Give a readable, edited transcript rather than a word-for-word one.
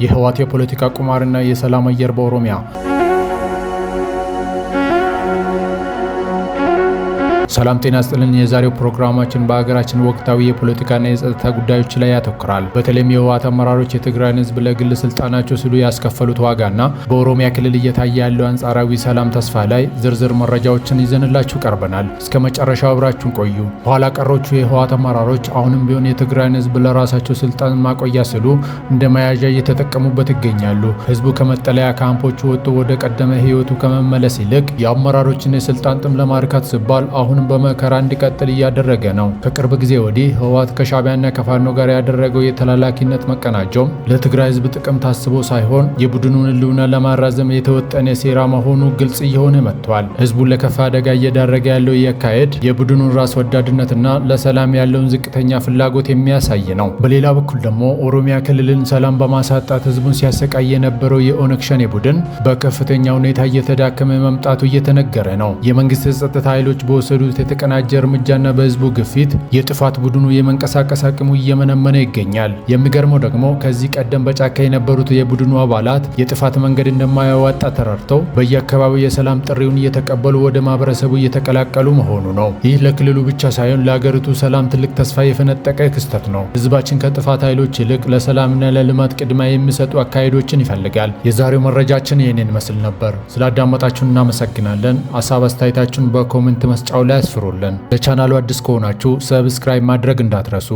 የህወሓት የፖለቲካ ቁማርና የሰላም አየር በኦሮሚያ። ሰላም ጤና ይስጥልን። የዛሬው ፕሮግራማችን በሀገራችን ወቅታዊ የፖለቲካና የጸጥታ ጉዳዮች ላይ ያተኩራል። በተለይም የህወሓት አመራሮች የትግራይን ህዝብ ለግል ስልጣናቸው ሲሉ ያስከፈሉት ዋጋና በኦሮሚያ ክልል እየታየ ያለው አንጻራዊ ሰላም ተስፋ ላይ ዝርዝር መረጃዎችን ይዘንላችሁ ቀርበናል። እስከ መጨረሻው አብራችሁን ቆዩ። በኋላ ቀሮቹ የህወሓት አመራሮች አሁንም ቢሆን የትግራይን ህዝብ ለራሳቸው ስልጣን ማቆያ ሲሉ እንደ መያዣ እየተጠቀሙበት ይገኛሉ። ህዝቡ ከመጠለያ ካምፖቹ ወጥቶ ወደ ቀደመ ህይወቱ ከመመለስ ይልቅ የአመራሮችን የስልጣን ጥም ለማርካት ሲባል አሁን በመከራ እንዲቀጥል እያደረገ ነው። ከቅርብ ጊዜ ወዲህ ህወሓት ከሻዕቢያና ከፋኖ ጋር ያደረገው የተላላኪነት መቀናጀም ለትግራይ ህዝብ ጥቅም ታስቦ ሳይሆን የቡድኑን ህልውና ለማራዘም የተወጠነ ሴራ መሆኑ ግልጽ እየሆነ መጥቷል። ህዝቡን ለከፋ አደጋ እየዳረገ ያለው የካሄድ የቡድኑን ራስ ወዳድነትና ለሰላም ያለውን ዝቅተኛ ፍላጎት የሚያሳይ ነው። በሌላ በኩል ደግሞ ኦሮሚያ ክልልን ሰላም በማሳጣት ህዝቡን ሲያሰቃይ የነበረው የኦነግ ሸኔ ቡድን በከፍተኛ ሁኔታ እየተዳከመ መምጣቱ እየተነገረ ነው። የመንግስት የጸጥታ ኃይሎች በወሰዱ የተቀናጀ እርምጃና በህዝቡ ግፊት የጥፋት ቡድኑ የመንቀሳቀስ አቅሙ እየመነመነ ይገኛል። የሚገርመው ደግሞ ከዚህ ቀደም በጫካ የነበሩት የቡድኑ አባላት የጥፋት መንገድ እንደማያዋጣ ተረድተው በየአካባቢው የሰላም ጥሪውን እየተቀበሉ ወደ ማህበረሰቡ እየተቀላቀሉ መሆኑ ነው። ይህ ለክልሉ ብቻ ሳይሆን ለሀገሪቱ ሰላም ትልቅ ተስፋ የፈነጠቀ ክስተት ነው። ህዝባችን ከጥፋት ኃይሎች ይልቅ ለሰላምና ለልማት ቅድሚያ የሚሰጡ አካሄዶችን ይፈልጋል። የዛሬው መረጃችን ይህንን መስል ነበር። ስላዳመጣችሁን እናመሰግናለን። ሀሳብ አስተያየታችሁን በኮሜንት መስጫው ላይ አስፍሩልን። ለቻናሉ አዲስ ከሆናችሁ ሰብስክራይብ ማድረግ እንዳትረሱ።